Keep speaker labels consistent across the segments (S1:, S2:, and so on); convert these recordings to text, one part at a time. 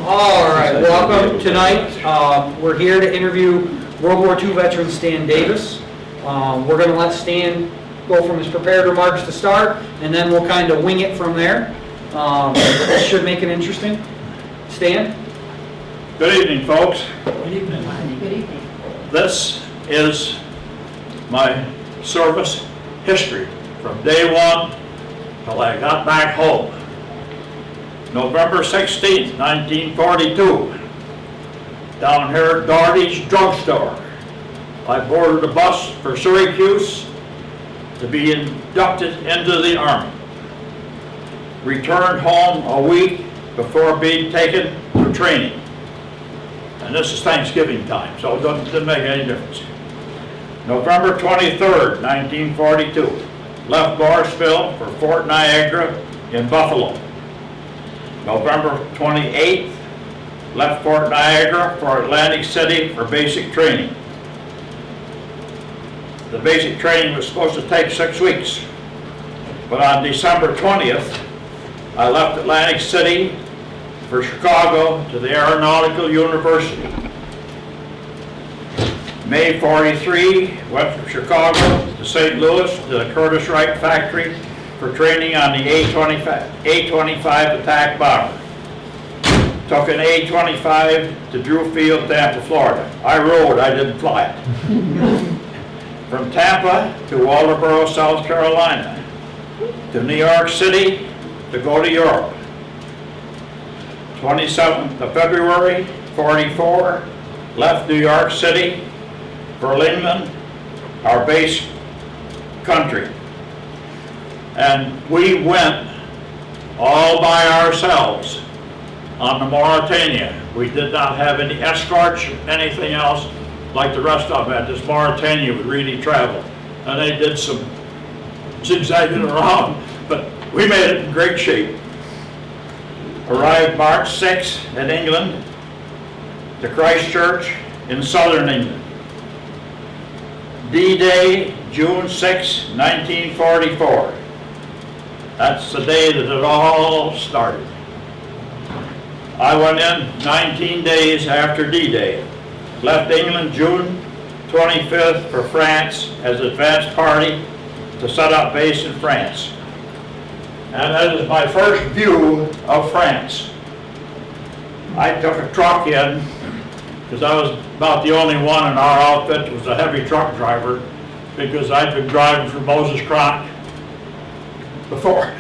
S1: All right, welcome tonight. We're here to interview World War II veteran Stan Davis. We're going to let Stan go from his prepared remarks to start, and then we'll kind of wing it from there. This should make it interesting. Stan?
S2: Good evening, folks.
S1: Good evening.
S3: Good evening.
S2: This is my service history from day one till I got back home. November 16th, 1942, down here at Doherty's drugstore. I boarded a bus for Syracuse to be inducted into the Army. Returned home a week before being taken for training. And this is Thanksgiving time, so it didn't make any difference. November 23rd, 1942, left Morrisville for Fort Niagara in Buffalo. November 28th, left Fort Niagara for Atlantic City for basic training. The basic training was supposed to take 6 weeks, but on December 20th, I left Atlantic City for Chicago to the Aeronautical University. May 43, went from Chicago to St. Louis to the Curtiss Wright factory for training on the A-25 attack bomber. Took an A-25 to Drew Field, Tampa, Florida. I rode, I didn't fly it. From Tampa to Waldoboro, South Carolina, to New York City to go to Europe. 27th of February, 44, left New York City for Lingman, our base country. And we went all by ourselves on the Mauritania. We did not have any escorts, anything else like the rest of them. This Mauritania would really travel. And they did some zigzagging around, but we made it in great shape. Arrived March 6th in England to Christchurch in southern England. D-Day, June 6, 1944. That's the day that it all started. I went in 19 days after D-Day. Left England June 25th for France as advance party to set up base in France. And that is my first view of France. I took a truck in, because I was about the only one in our outfit that was a heavy truck driver, because I'd been driving for Moses Cronk before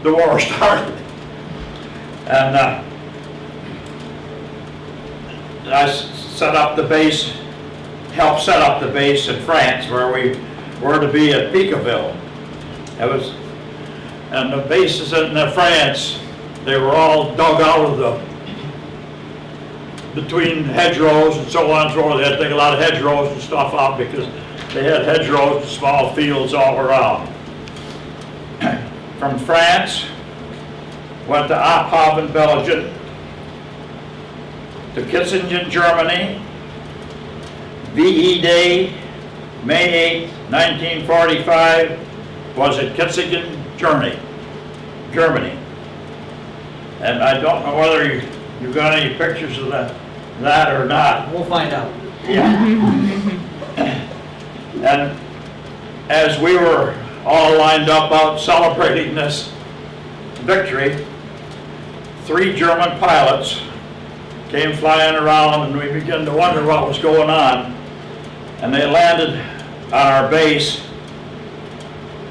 S2: the war started. And I set up the base, helped set up the base in France where we were to be at Picaville. And the bases in France, they were all dug out of between hedgerows and so on and so forth. They had to take a lot of hedgerows and stuff out because they had hedgerows and small fields all around. From France, went to Aphoven, Belgium, to Kitzingen, Germany. VE Day, May 8, 1945, was at Kitzingen, Germany. And I don't know whether you got any pictures of that or not.
S1: We'll find out.
S2: Yeah. And as we were all lined up out celebrating this victory, 3 German pilots came flying around, and we began to wonder what was going on. And they landed on our base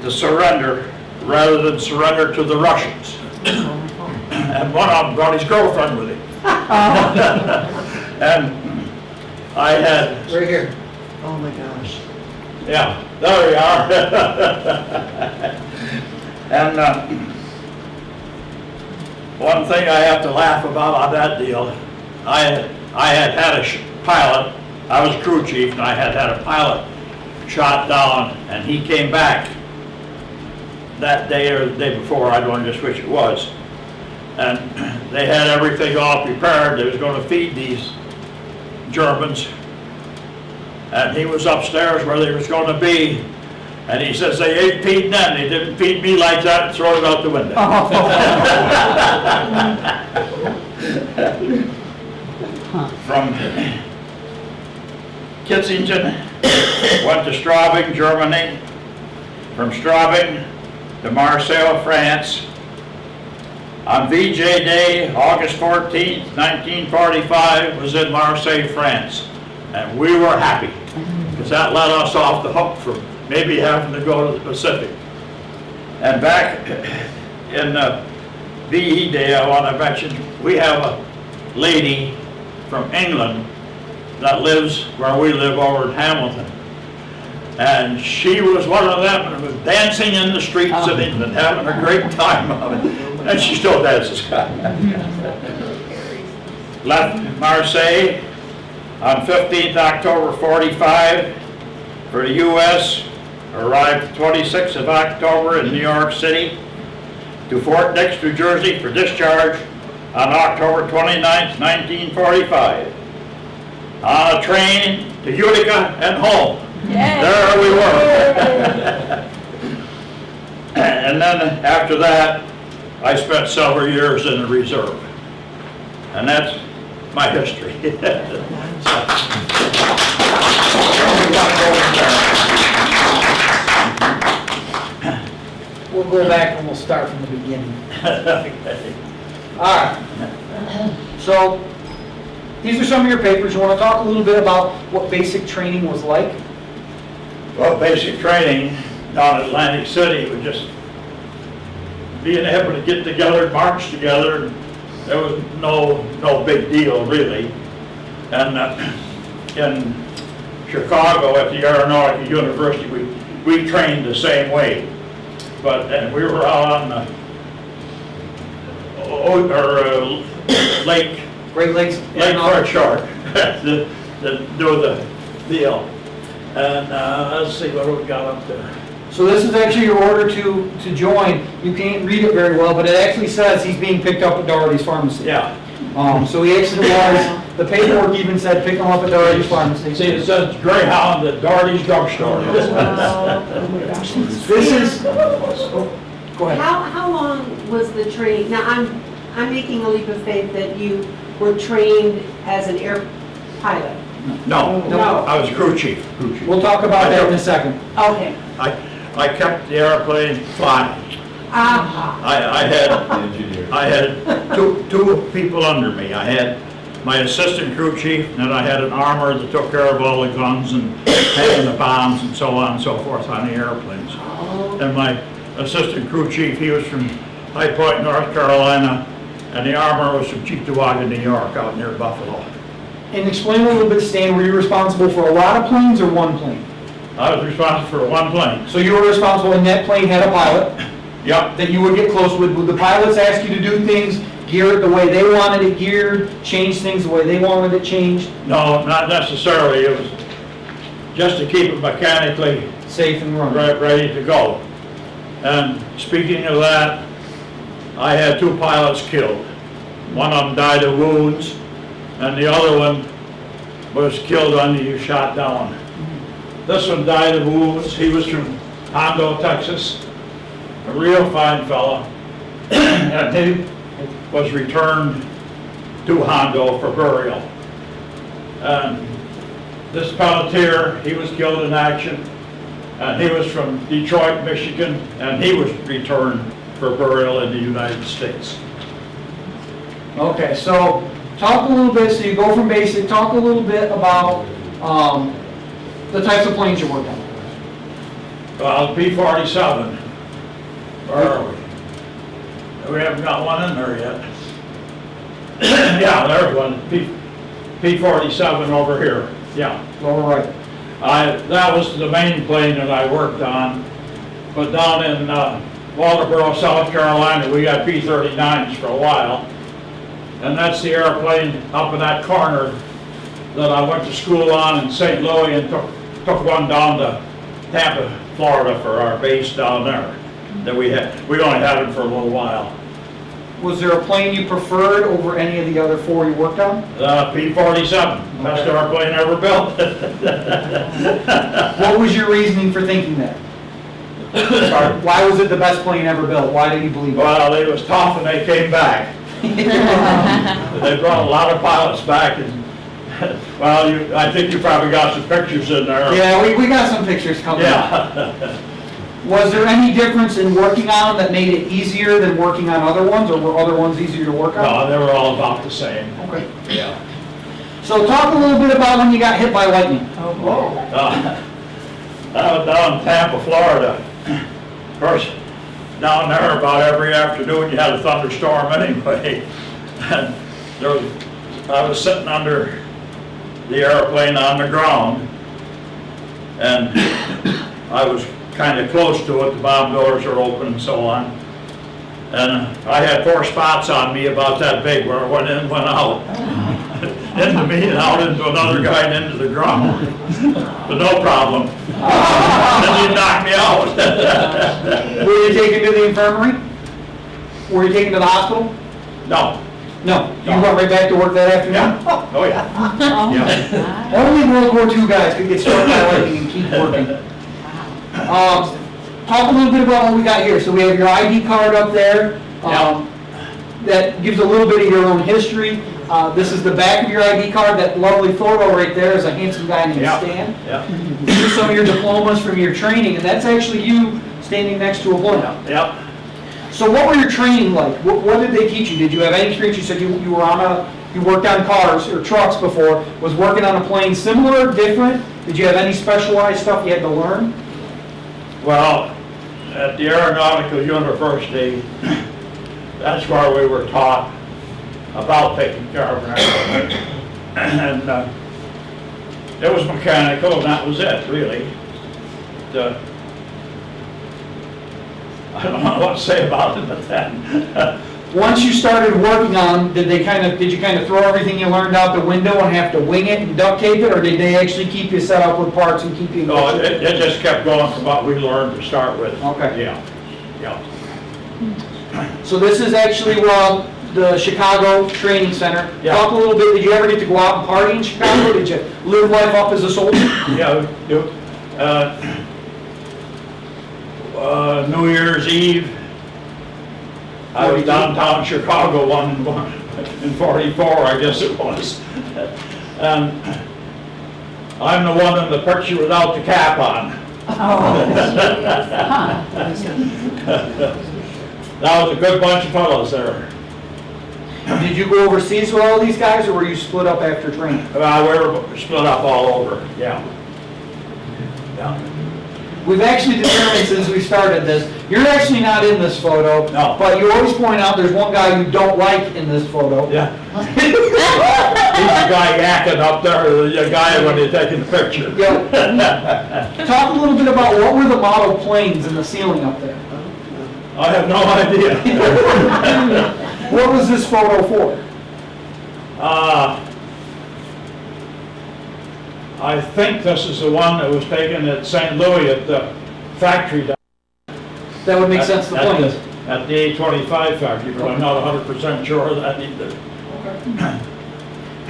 S2: to surrender rather than surrender to the Russians. And one of them brought his girlfriend with him. And I had...
S1: Right here.
S3: Oh my gosh.
S2: Yeah, there we are. And one thing I have to laugh about on that deal, I had a pilot, I was crew chief, and I had a pilot shot down, and he came back that day or the day before, I don't know just which it was. And they had everything all prepared. They was going to feed these Germans. And he was upstairs where they was going to be. And he says, they ate feeding them. They didn't feed me like that and throw it out the window. From Kitzingen, went to Straubing, Germany. From Straubing to Marseille, France. On VJ Day, August 14th, 1945, was in Marseille, France. And we were happy, because that let us off the hook from maybe having to go to the Pacific. And back in VE Day, I want to mention, we have a lady from England that lives where we live over in Hamilton. And she was one of them that was dancing in the streets of England, having a great time of it. And she still dances. Left Marseille on 15th October 45 for the U.S. Arrived 26th of October in New York City to Fort Dix, New Jersey for discharge on October 29th, 1945. On a train to Utica and home. Yay. There we were. And then after that, I spent several years in the reserve. And that's my history.
S1: We'll go back and we'll start from the beginning. All right. So, these are some of your papers. You want to talk a little bit about what basic training was like?
S2: Well, basic training down in Atlantic City was just being able to get together, march together. There was no big deal, really. And in Chicago at the Aeronautical University, we trained the same way. But then we were out on the Lake Fort Shore to do the deal. And let's see what we got up there.
S1: So this is actually your order to join. You can't read it very well, but it actually says he's being picked up at Doherty's Pharmacy.
S2: Yeah.
S1: So he actually was, the paperwork even said pick him up at Doherty's Pharmacy.
S2: See, it says Greyhound at Doherty's drugstore.
S3: Oh my gosh.
S1: This is, go ahead.
S3: How long was the training? Now, I'm making a leap of faith that you were trained as an air pilot.
S2: No, I was crew chief.
S1: We'll talk about that in a second.
S3: Okay.
S2: I kept the airplane flying. I had two people under me. I had my assistant crew chief, and then I had an armor that took care of all the guns and having the bombs and so on and so forth on the airplanes. And my assistant crew chief, he was from High Point, North Carolina, and the armor was from Cheektowaga, New York, out near Buffalo.
S1: And explain a little bit, Stan, were you responsible for a lot of planes or one plane?
S2: I was responsible for one plane.
S1: So you were responsible, and that plane had a pilot?
S2: Yep.
S1: That you would get close with. Would the pilots ask you to do things, gear it the way they wanted it geared, change things the way they wanted it changed?
S2: No, not necessarily. It was just to keep it mechanically
S1: safe and running.
S2: Ready to go. And speaking of that, I had two pilots killed. One of them died of wounds, and the other one was killed when he was shot down. This one died of wounds. He was from Hondo, Texas, a real fine fella, and he was returned to Hondo for burial. And this Pelletier, he was killed in action, and he was from Detroit, Michigan, and he was returned for burial in the United States.
S1: Okay, so talk a little bit, so you go from basic, talk a little bit about the types of planes you work on.
S2: Well, P-47, where are we? We haven't got one in there yet. Yeah, there's one, P-47 over here, yeah.
S1: All right.
S2: That was the main plane that I worked on, but down in Walterboro, South Carolina, we got P-39s for a while. And that's the airplane up in that corner that I went to school on in St. Louis and took one down to Tampa, Florida for our base down there. That we only had it for a little while.
S1: Was there a plane you preferred over any of the other four you worked on?
S2: P-47, best airplane ever built.
S1: What was your reasoning for thinking that? Why was it the best plane ever built? Why did you believe that?
S2: Well, it was tough and they came back. They brought a lot of pilots back and, well, I think you probably got some pictures in there.
S1: Yeah, we got some pictures coming up.
S2: Yeah.
S1: Was there any difference in working on them that made it easier than working on other ones, or were other ones easier to work on?
S2: No, they were all about the same.
S1: Okay.
S2: Yeah.
S1: So talk a little bit about when you got hit by lightning.
S2: I was down in Tampa, Florida. Of course, down there about every afternoon you had a thunderstorm anyway. And I was sitting under the airplane on the ground, and I was kind of close to it. The bomb doors are open and so on. And I had 4 spots on me about that big where it went in, went out. Into me and out into another guy and into the ground. But no problem. Then you knocked me out.
S1: Were you taken to the infirmary? Were you taken to the hospital?
S2: No.
S1: No. You went right back to work that afternoon?
S2: Yeah. Oh, yeah. Yeah.
S1: Only World War II guys could get struck by lightning and keep working. Talk a little bit about what we got here. So we have your ID card up there. That gives a little bit of your own history. This is the back of your ID card. That lovely photo right there is a handsome guy named Stan.
S2: Yeah.
S1: These are some of your diplomas from your training, and that's actually you standing next to a plane.
S2: Yep.
S1: So what were your training like? What did they teach you? Did you have any experience? You said you worked on cars or trucks before. Was working on a plane similar, different? Did you have any specialized stuff you had to learn?
S2: Well, at the Aeronautical University, that's where we were taught about taking care of an airplane. And it was mechanical, and that was it, really. I don't know what to say about it, but then.
S1: Once you started working on, did you kind of throw everything you learned out the window and have to wing it and duct tape it, or did they actually keep you set up with parts and keep you?
S2: No, it just kept going from what we learned to start with.
S1: Okay.
S2: Yeah.
S1: So this is actually the Chicago Training Center.
S2: Yeah.
S1: Talk a little bit. Did you ever get to go out and party in Chicago? Did you live life up as a soldier?
S2: Yeah. New Year's Eve, I was downtown Chicago in 44, I guess it was. And I'm the one in the picture without the cap on. That was a good bunch of fellows there.
S1: Did you go overseas with all these guys, or were you split up after training?
S2: We were split up all over, yeah.
S1: We've actually determined since we started this, you're actually not in this photo.
S2: No.
S1: But you always point out there's one guy you don't like in this photo.
S2: Yeah. He's the guy yakking up there, the guy when you're taking the picture.
S1: Yeah. Talk a little bit about what were the model planes in the ceiling up there?
S2: I have no idea.
S1: What was this photo for?
S2: I think this is the one that was taken at St. Louis at the factory down
S1: That would make sense, the planes.
S2: at the A-25 factory, but I'm not 100% sure of that either.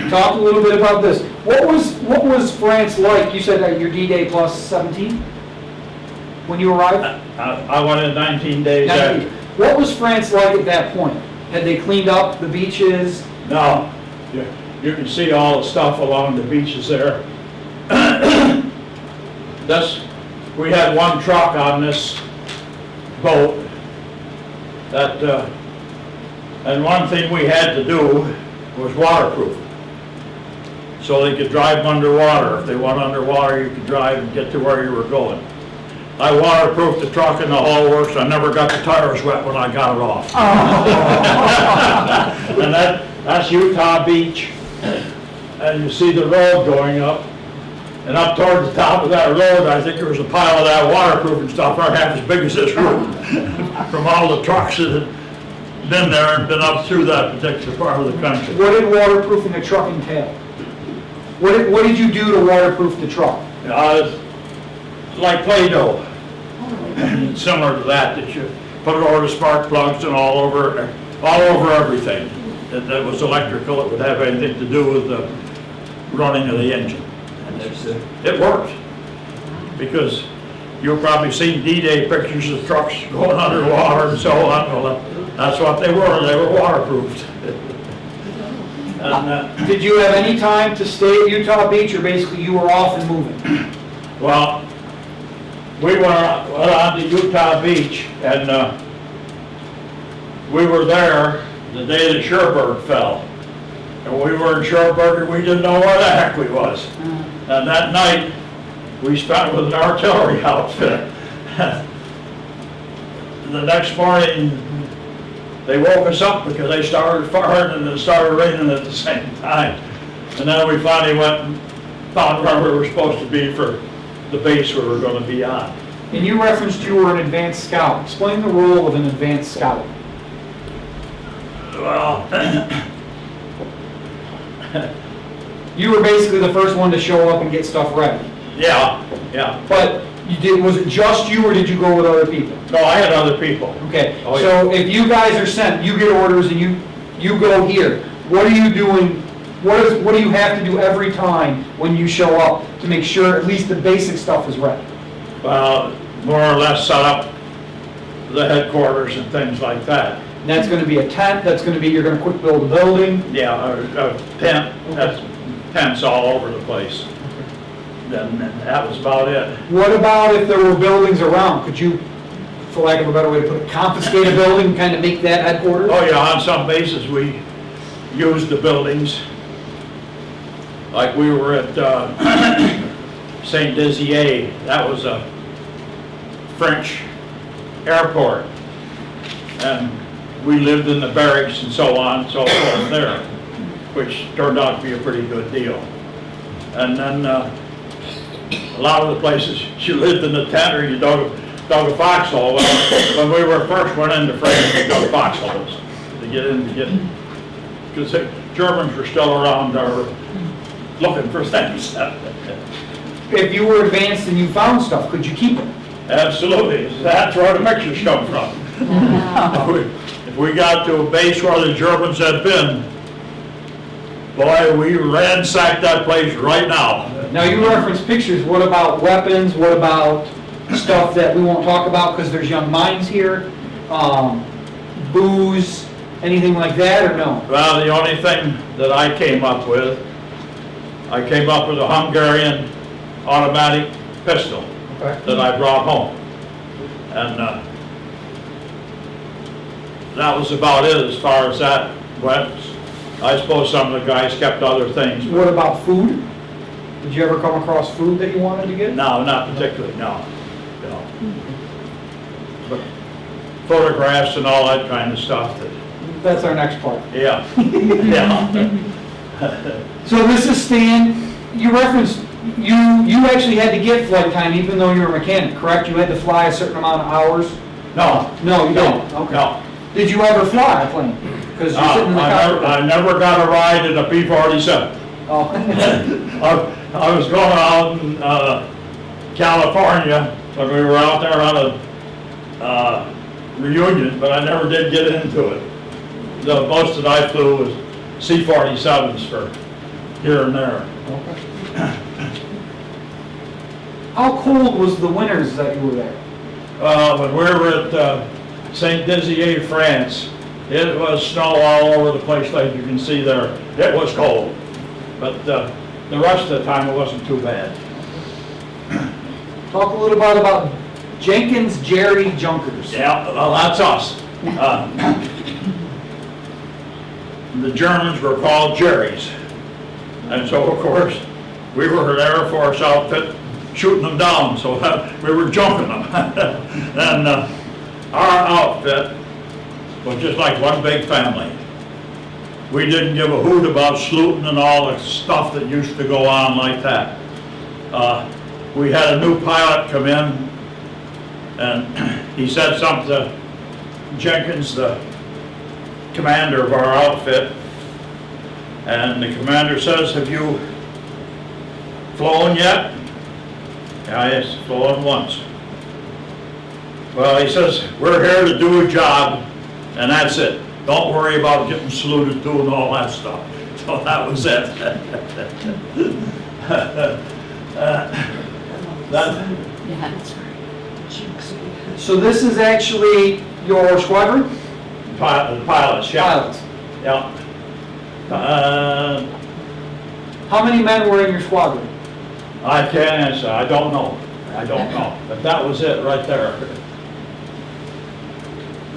S1: Talk a little bit about this. What was France like? You said that your D-Day plus 17 when you arrived?
S2: I went in 19 days after.
S1: What was France like at that point? Had they cleaned up the beaches?
S2: No, you can see all the stuff along the beaches there. We had one truck on this boat and one thing we had to do was waterproof. So they could drive them underwater. If they went underwater, you could drive and get to where you were going. I waterproofed the truck in the hull works. I never got the tires wet when I got it off. And that's Utah Beach. And you see the road going up. And up toward the top of that road, I think there was a pile of that waterproofing stuff, about half as big as this room, from all the trucks that had been there and been up through that particular part of the country.
S1: What did waterproofing a truck entail? What did you do to waterproof the truck?
S2: It's like Play-Doh. Similar to that you put it over the spark plugs and all over everything. That was electrical, it would have anything to do with the running of the engine. It worked, because you've probably seen D-Day pictures of trucks going underwater and so on. Well, That's what they were waterproofed. And,
S1: Did you have any time to stay at Utah Beach, or basically you were off and moving?
S2: well, we went on to Utah Beach, and we were there the day that Sherburne fell. And we were in Sherburne, and we didn't know where the heck we was. And that night, we spent with an artillery outfit. The next morning, they woke us up because they started firing and it started raining at the same time. And then we finally went and found where we were supposed to be for the base we were going to be on.
S1: And you referenced you were an advanced scout. Explain the role of an advanced scout.
S2: Well,
S1: You were basically the first one to show up and get stuff ready.
S2: yeah.
S1: But was it just you, or did you go with other people?
S2: No, I had other people.
S1: Okay,
S2: Oh,
S1: so if you guys are sent, you get orders and you go here, what are you doing? What do you have to do every time when you show up to make sure at least the basic stuff is ready?
S2: Well, more or less set up the headquarters and things like that.
S1: And that's gonna be a tent, that's gonna be, you're gonna quick build a building.
S2: Yeah, a tent, that's tents all over the place. Then that was about it.
S1: What about if there were buildings around? Could you, for lack of a better way to put it, confiscate a building and kind of make that headquarters?
S2: Oh yeah, on some bases we used the buildings. Like we were at St. Dizier, that was a French airport. And we lived in the barracks and so on and so forth there, which turned out to be a pretty good deal. And then a lot of the places, you lived in the tent or you dug a foxhole. Well, when we were first went into France, we dug foxholes to get in, because the Germans were still around there looking for things.
S1: If you were advanced and you found stuff, could you keep it?
S2: Absolutely, that's where the mixtures come from. If we got to a base where the Germans had been, boy, we ransacked that place right now.
S1: Now, you referenced pictures, what about weapons, what about stuff that we won't talk about because there's young minds here? Booze, anything like that, or no?
S2: Well, the only thing that I came up with a Hungarian automatic pistol
S1: Okay.
S2: that I brought home. And that was about it as far as that went. I suppose some of the guys kept other things.
S1: What about food? Did you ever come across food that you wanted to get?
S2: No, not particularly, no. But photographs and all that kind of stuff.
S1: That's our next part.
S2: Yeah, yeah.
S1: So this is Stan, you referenced, you actually had to get flight time even though you were a mechanic, correct? You had to fly a certain amount of hours?
S2: No.
S1: No, you don't? Okay.
S2: No.
S1: Did you ever fly a plane? Because you're sitting in the cockpit.
S2: I never got a ride in a P-47.
S1: Oh.
S2: I was going out in California when we were out there on a reunion, but I never did get into it. The most that I flew was C-47s for here and there.
S1: How cold was the winters that you were there?
S2: When we were at St. Dizier, France, it was snow all over the place like you can see there. It was cold, but the rest of the time it wasn't too bad.
S1: Talk a little bit about Jenkins Jerry Junkers.
S2: Yeah, well, that's us. The Germans were called Jerry's. And so, of course, we were an Air Force outfit shooting them down, so we were jumping them. And our outfit was just like one big family. We didn't give a hoot about saluting and all the stuff that used to go on like that. We had a new pilot come in, and he said something to Jenkins, the commander of our outfit, and the commander says, "Have you flown yet?" Yes, flown once. Well, he says, "We're here to do a job, and that's it. Don't worry about getting saluted to and all that stuff." So that was it.
S1: So this is actually your squadron?
S2: pilots, yeah.
S1: Pilots.
S2: Yeah.
S1: How many men were in your squadron?
S2: I can't answer, I don't know. I don't know, but that was it right there.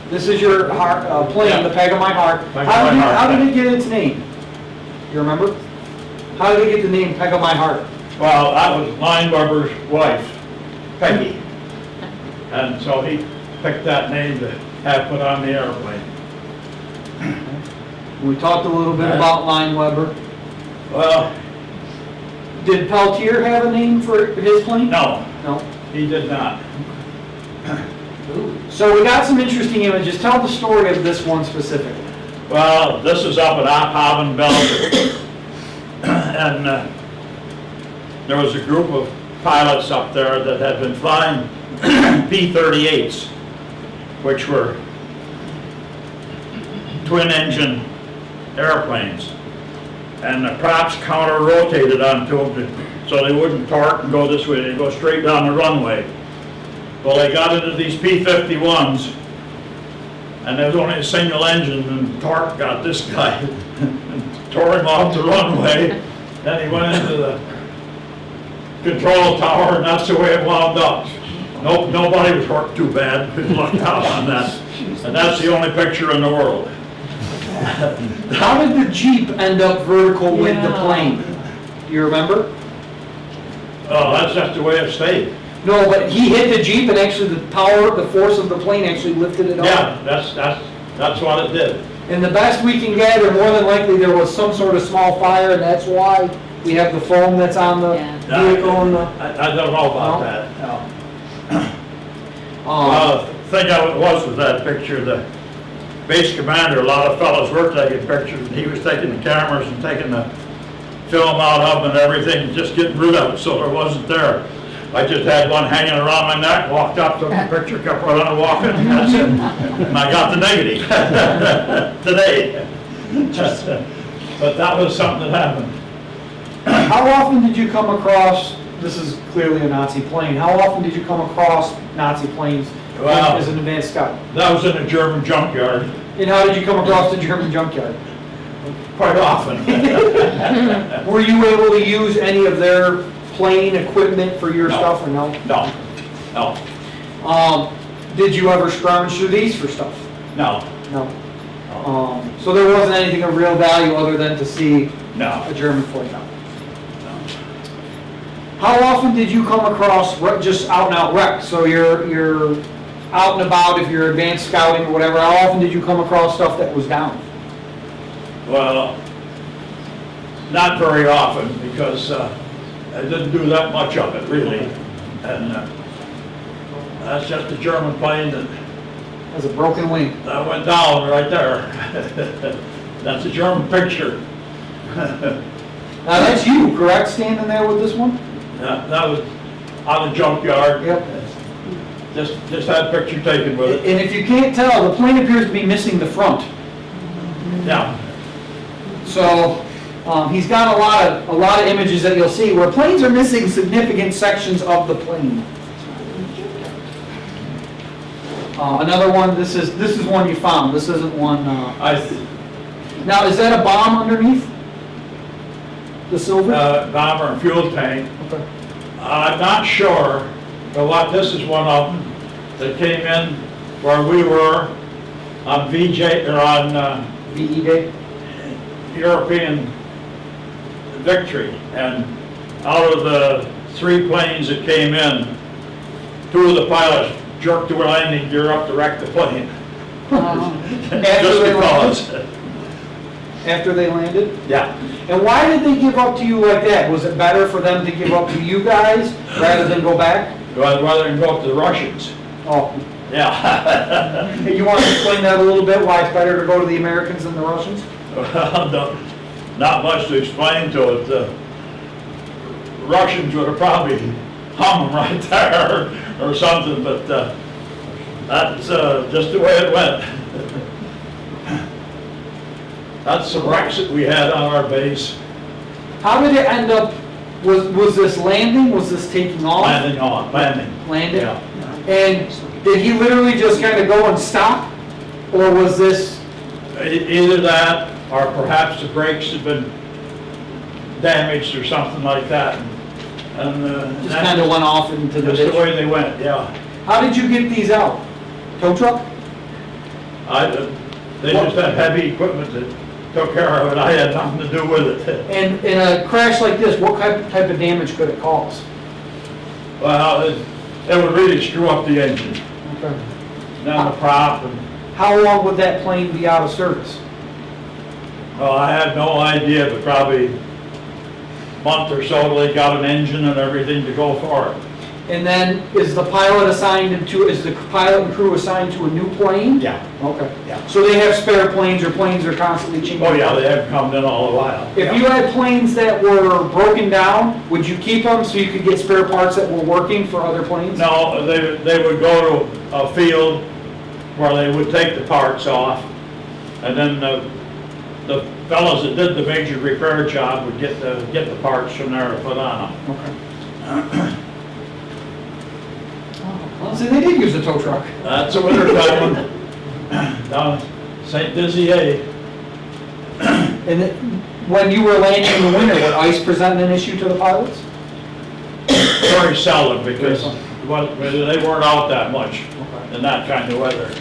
S1: This is your heart, plane,
S2: Yeah.
S1: the peg of my heart.
S2: Peg of my heart,
S1: How did
S2: yeah.
S1: it get its name? You remember? How did it get the name Peg of my heart?
S2: Well, that was Lineweber's wife, Peggy. And so he picked that name to have put on the airplane.
S1: We talked a little bit about Lineweber.
S2: Well,
S1: Did Peltier have a name for his plane?
S2: no,
S1: No.
S2: he did not.
S1: So we got some interesting images. Tell the story of this one specifically.
S2: Well, this is up at Ophaven, Belgium. And there was a group of pilots up there that had been flying P-38s, which were twin-engine airplanes. And the props counter-rotated onto them so they wouldn't torque and go this way, they'd go straight down the runway. Well, they got into these P-51s, and there was only a single engine, and torque got this guy and tore him off the runway. Then he went into the control tower, and that's the way it wound up. Nope, nobody was hurt too bad. We lucked out on that. And that's the only picture in the world.
S1: How did the Jeep end up vertical with the plane? Do you remember?
S2: Oh, that's just the way it stayed.
S1: No, but he hit the Jeep and actually the force of the plane actually lifted it up.
S2: Yeah, that's what it did.
S1: And the best we can gather, more than likely there was some sort of small fire, and that's why we have the foam that's on the vehicle and the...
S2: I don't know about that. No.
S1: Um,
S2: Well, the thing of it was with that picture, the base commander, a lot of fellows were taking pictures, and he was taking the cameras and taking the film out of them and everything, just getting rid of it, so there wasn't there. I just had one hanging around my neck, walked up, took the picture, kept right on walking, and that's it. And I got the negative today. But that was something that happened.
S1: How often did you come across, this is clearly a Nazi plane, how often did you come across Nazi planes
S2: Well,
S1: as an advanced scout?
S2: that was in a German junkyard
S1: And how did you come across the German junkyard?
S2: quite often.
S1: Were you able to use any of their plane equipment for your
S2: No.
S1: stuff or no?
S2: No.
S1: Did you ever scrounge through these for stuff?
S2: No.
S1: No. So there wasn't anything of real value other than to see
S2: No.
S1: a German flight. How often did you come across just out and out wrecks? So you're out and about, if you're advanced scouting or whatever, how often did you come across stuff that was down?
S2: Well, not very often, because I didn't do that much of it, really. And that's just a German plane that
S1: As a broken wing.
S2: went down right there. That's a German picture.
S1: Now that's you, correct, standing there with this one?
S2: That was on the junkyard.
S1: Yep.
S2: Just had a picture taken with it.
S1: And if you can't tell, the plane appears to be missing the front.
S2: Yeah.
S1: So he's got a lot of images that you'll see where planes are missing significant sections of the plane. Another one. This is one you found. This isn't one. Now is that a bomb underneath the silver?
S2: Bomber and fuel tank.
S1: Okay.
S2: I'm not sure, but this is one of them that came in where we were on VJ, or on
S1: VE Day.
S2: European victory. And out of the 3 planes that came in, 2 of the pilots jerked the landing gear up to wreck the plane. Just because.
S1: After they landed?
S2: Yeah.
S1: And why did they give up to you like that? Was it better for them to give up to you guys rather than go back?
S2: Rather than go up to the Russians.
S1: Oh,
S2: Yeah.
S1: hey, you want to explain that a little bit, why it's better to go to the Americans than the Russians?
S2: Well, not much to explain to it. The Russians would have probably hung them right there or something, but that's just the way it went. That's the wrecks that we had on our base.
S1: How did it end up, was this landing, was this taking off?
S2: Landing.
S1: Landing?
S2: Yeah.
S1: And did he literally just kind of go and stop? Or was this,
S2: Either that, or perhaps the brakes had been damaged or something like that. And
S1: just
S2: that's
S1: kind of went off into the
S2: just the
S1: ditch?
S2: way they went, yeah.
S1: How did you get these out? Tow truck?
S2: They just had heavy equipment that took care of it. I had nothing to do with it.
S1: And in a crash like this, what type of damage could it cause?
S2: Well, it would really screw up the engine,
S1: Okay.
S2: then the prop, and,
S1: How long would that plane be out of service?
S2: well, I had no idea, but probably a month or so till they got an engine and everything to go for it.
S1: And then is the pilot is the pilot and crew assigned to a new plane?
S2: Yeah.
S1: Okay.
S2: Yeah.
S1: So they have spare planes, or planes are constantly changing?
S2: Oh, yeah, they have come in all the while.
S1: If you had planes that were broken down, would you keep them so you could get spare parts that were working for other planes?
S2: No, they would go to a field where they would take the parts off, and then the fellows that did the major repair job would get the parts from there to put on them.
S1: Okay. Well, see, they did use a tow truck.
S2: That's a winter time down St. Dizier.
S1: And when you were landing in the winter, would ice present an issue to the pilots?
S2: Very seldom, because they weren't out that much in that kind of weather.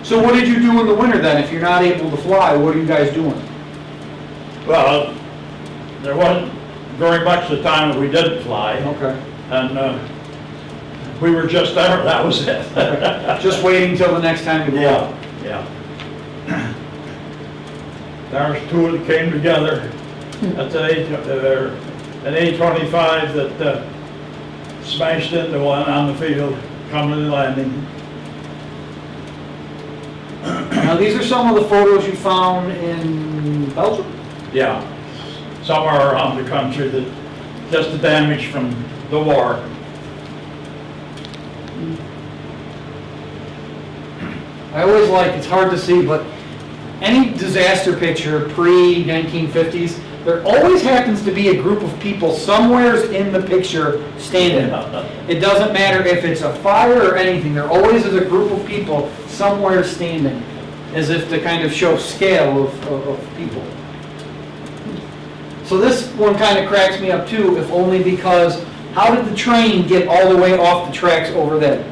S1: So what did you do in the winter then? If you're not able to fly, what are you guys doing?
S2: Well, there wasn't very much the time that we didn't fly,
S1: Okay.
S2: and we were just there, that was it.
S1: Just waiting till the next time you go out?
S2: Yeah. There's two that came together. That's an A-25 that smashed into one on the field, coming to landing.
S1: Now, these are some of the photos you found in Belgium?
S2: Yeah, somewhere around the country, that just the damage from the war.
S1: I always like, it's hard to see, but any disaster picture pre-1950s, there always happens to be a group of people somewhere in the picture standing. It doesn't matter if it's a fire or anything, there always is a group of people somewhere standing, as if to kind of show scale of people. So this one kind of cracks me up too, if only because, how did the train get all the way off the tracks over there?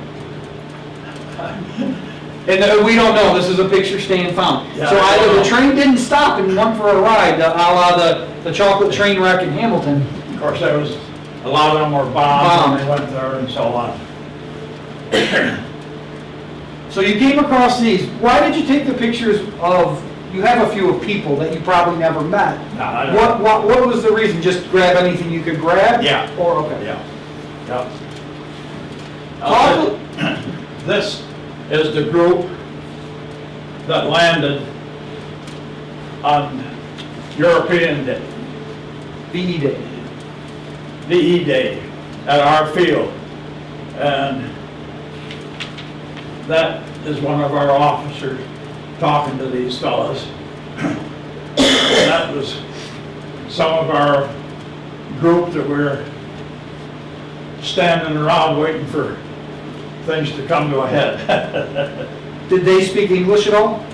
S1: And we don't know, this is a picture Stan found.
S2: Yeah,
S1: So
S2: I
S1: either
S2: don't
S1: the
S2: know.
S1: train didn't stop and went for a ride, a la the chocolate train wreck in Hamilton.
S2: Of course, there was, a lot of them were bombed when they went there and so on.
S1: So you came across these. Why did you take the pictures of, you have a few of people that you probably never met.
S2: No, I don't-
S1: What was the reason? Just grab anything you could grab?
S2: Yeah.
S1: Or, okay.
S2: Yeah. Yeah.
S1: Talk-
S2: This is the group that landed on European Day,
S1: VE Day.
S2: VE Day, at our field. And that is one of our officers talking to these fellas. That was some of our group that we're standing around waiting for things to come to a head.
S1: Did they speak English at all?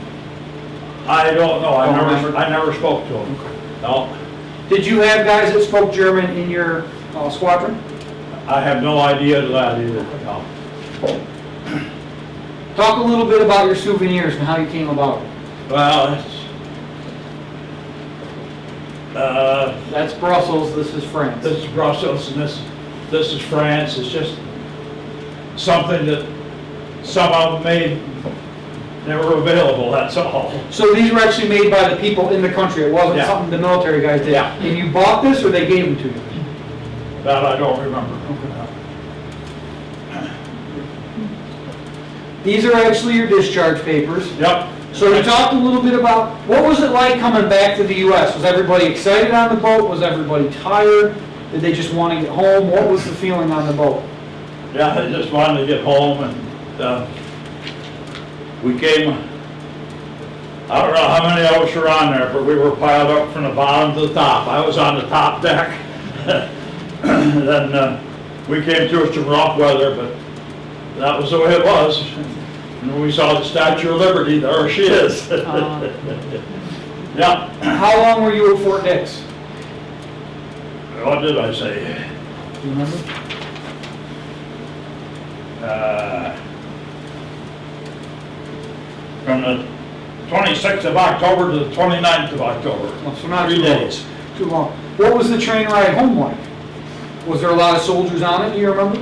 S2: I don't know,
S1: Oh, really?
S2: I never spoke to them. No,
S1: Did you have guys that spoke German in your squadron?
S2: I have no idea of that either. No.
S1: Talk a little bit about your souvenirs and how you came about it.
S2: Well,
S1: That's Brussels, this is France.
S2: this is Brussels and this is France. It's just something that some of them made, they were available, that's all.
S1: So these were actually made by the people in the country, it wasn't
S2: Yeah.
S1: something the military guys did?
S2: Yeah.
S1: And you bought this or they gave them to you?
S2: That I don't remember.
S1: These are actually your discharge papers.
S2: Yep.
S1: So you talked a little bit about, what was it like coming back to the US? Was everybody excited on the boat? Was everybody tired? Did they just want to get home? What was the feeling on the boat?
S2: Yeah, I just wanted to get home and we came, I don't know how many of us were on there, but we were piled up from the bottom to the top. I was on the top deck. Then we came through some rough weather, but that was the way it was. And we saw the Statue of Liberty, there she is. Yeah.
S1: How long were you at Fort Dix?
S2: What did I say?
S1: Do you remember?
S2: From the 26th of October to the 29th of October.
S1: Oh, so not
S2: 3
S1: too long.
S2: days.
S1: Too long. What was the train ride home like? Was there a lot of soldiers on it, do you remember?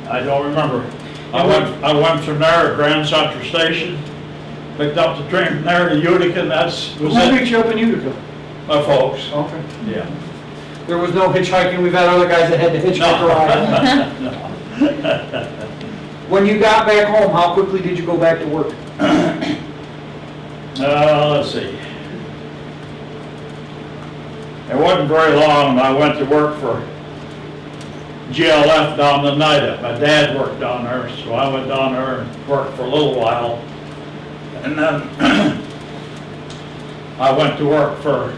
S2: I don't remember. I went from there to Grand Central Station, picked up the train from there to Utica, and was
S1: Who
S2: it.
S1: picked you up in Utica?
S2: My folks.
S1: Okay.
S2: Yeah.
S1: There was no hitchhiking, we've had other guys that had to hitchhike a ride. When you got back home, how quickly did you go back to work?
S2: Let's see. It wasn't very long. I went to work for GLF down in Oneida. My dad worked down there, so I went down there and worked for a little while. And then I went to work for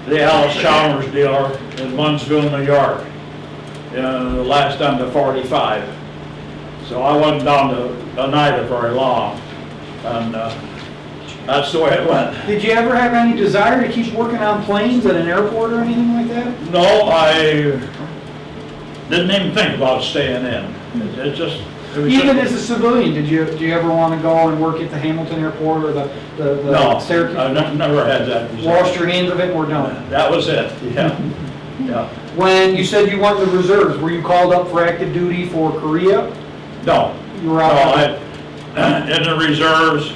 S2: the Alice Chalmers dealer in Morrisville, New York, the last under 45. So I wasn't down to Oneida very long, and that's the way it went.
S1: Did you ever have any desire to keep working on planes at an airport or anything like that?
S2: No, I didn't even think about staying in. It was
S1: Even
S2: just-
S1: as a civilian, did you ever want to go and work at the Hamilton Airport or the
S2: No,
S1: Syracuse?
S2: I never had that desire.
S1: Washed your hands of it and we're done.
S2: That was it, yeah. Yeah.
S1: When you said you went in the reserves, were you called up for active duty for Korea?
S2: No,
S1: You were
S2: no,
S1: out.
S2: in the reserves,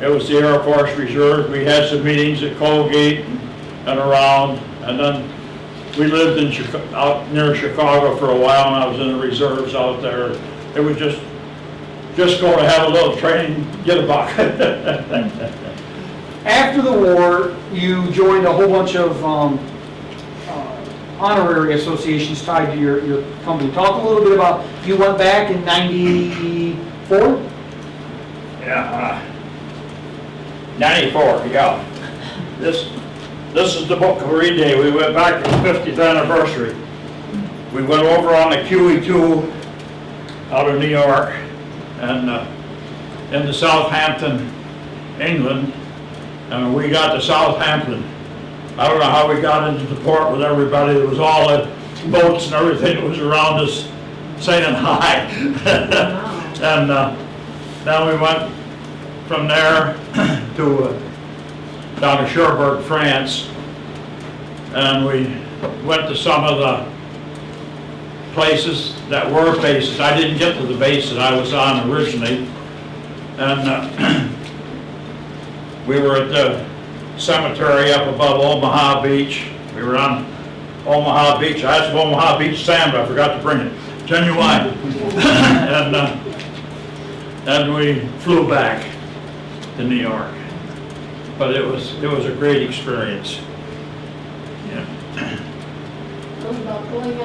S2: it was the Air Force Reserve. We had some meetings at Colgate and around, and then we lived in out near Chicago for a while, and I was in the reserves out there. It was just go to have a little training, get a buck.
S1: After the war, you joined a whole bunch of honorary associations tied to your company. Talk a little bit about, you went back in 94?
S2: Yeah, 94, yeah. This is the book of Read Day. We went back to the 50th anniversary. We went over on the QE2 out of New York and into Southampton, England. And we got to Southampton. I don't know how we got into the port with everybody. There was all the boats and everything that was around us saying hi. And then we went from there to down to Cherbourg, France, and we went to some of the places that were bases. I didn't get to the base that I was on originally, and we were at the cemetery up above Omaha Beach. We were on Omaha Beach. I had some Omaha Beach sand, but I forgot to bring it. Genuine. And we flew back to New York. But it was a great experience. Yeah.
S4: What about going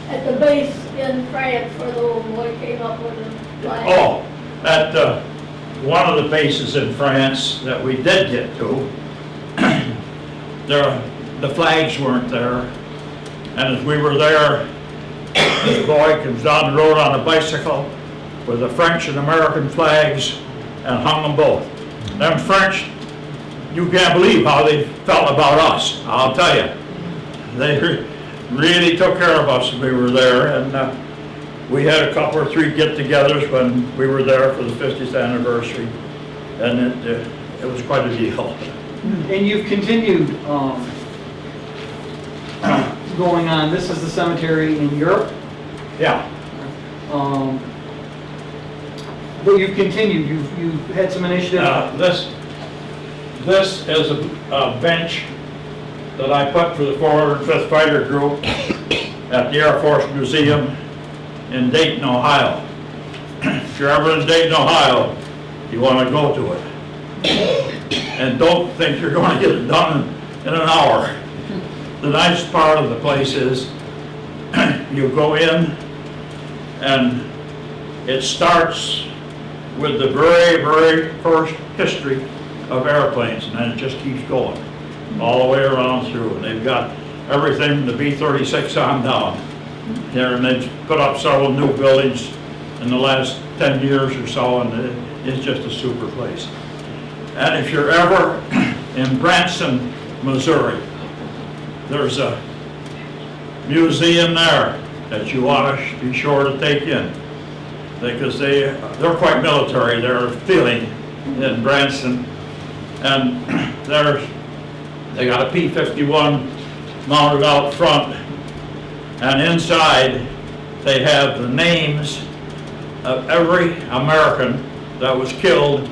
S4: at the base in France where the little boy came up with a flag?
S2: Oh, at one of the bases in France that we did get to, the flags weren't there. And as we were there, this boy comes down the road on a bicycle with the French and American flags and hung them both. Them French, you can't believe how they felt about us, I'll tell you. They really took care of us when we were there, and we had a couple or three get-togethers when we were there for the 50th anniversary, and it was quite a deal.
S1: And you've continued going on. This is the cemetery in Europe.
S2: Yeah.
S1: But you've continued. You've had some initiatives.
S2: This is a bench that I put for the 405th Fighter Group at the Air Force Museum in Dayton, Ohio. If you're ever in Dayton, Ohio, you want to go to it. And don't think you're going to get it done in an hour. The nice part of the place is you go in and it starts with the very, very first history of airplanes, and then it just keeps going all the way around through. And they've got everything from the B-36 on down there, and they've put up several new buildings in the last 10 years or so, and it's just a super place. And if you're ever in Branson, Missouri, there's a museum there that you want to be sure to take in, because they're quite military. They're feeling in Branson, and they got a P-51 mounted out front, and inside they have the names of every American that was killed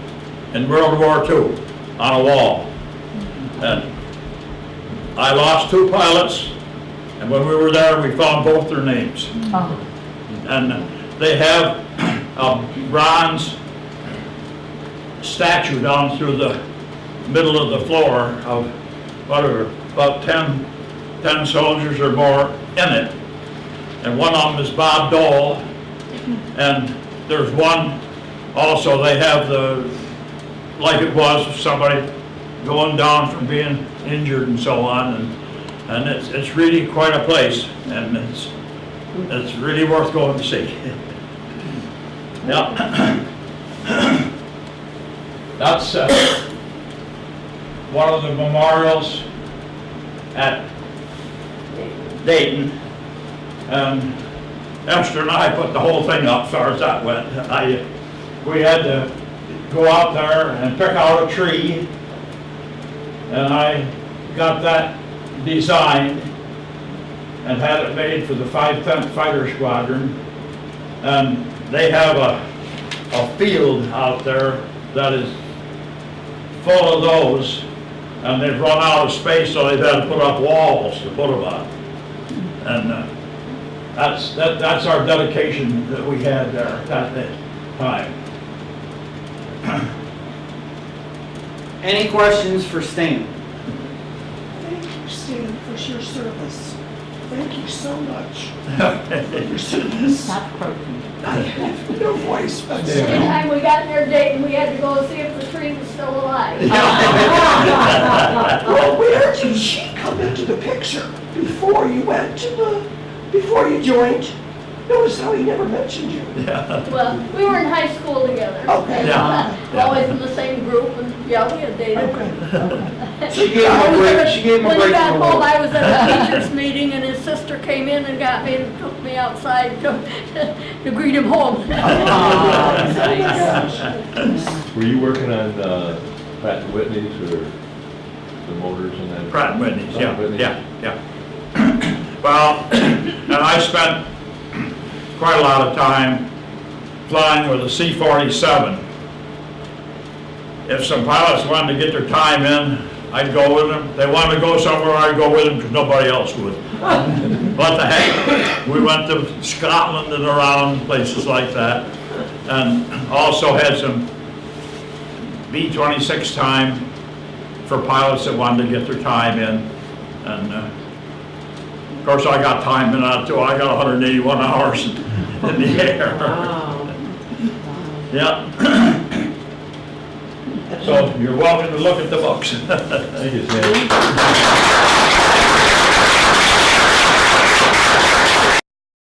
S2: in World War II on a wall. And I lost 2 pilots, and when we were there, we found both their names. And they have a bronze statue down through the middle of the floor of whatever, about 10 soldiers or more in it. And one of them is Bob Dole, and there's one also, they have like it was, somebody going down from being injured and so on, and it's really quite a place, and it's really worth going to see. Yeah. That's one of the memorials at Dayton, and Esther and I put the whole thing up as far as that went. We had to go out there and pick out a tree, and I got that designed and had it made for the 510th Fighter Squadron. And they have a field out there that is full of those, and they've run out of space, so they've had to put up walls to put them on. And that's our dedication that we had there at that time.
S1: Any questions for Stan?
S5: Thank you, Stan, for your service. Thank you so much for your service. I have no voice, but
S4: Anytime we got near Dayton, we had to go see if the tree was still alive.
S5: well, where did she come into the picture before you went to before you joined? Notice how he never mentioned you.
S4: Well, we were in high school together.
S5: Okay.
S2: Yeah.
S4: Always in the same group, and yeah, we had dated.
S5: Okay.
S1: She gave him a break, she gave him a
S4: When
S1: break
S4: he got
S1: from
S4: home,
S1: work.
S4: I was at a teacher's meeting, and his sister came in and got me and took me outside to greet him home.
S6: Were you working on Pratt & Whitney's or the motors and that?
S2: Pratt & Whitney's,
S6: Pratt & Whitney's.
S2: yeah. Well, and I spent quite a lot of time flying with a C-47. If some pilots wanted to get their time in, I'd go with them. They wanted to go somewhere, I'd go with them because nobody else would. What the heck? We went to Scotland and around places like that, and also had some B-26 time for pilots that wanted to get their time in. And of course, I got time in that too. I got 181 hours in the air. Yeah. So you're welcome to look at the books.
S6: Thank you, Sam.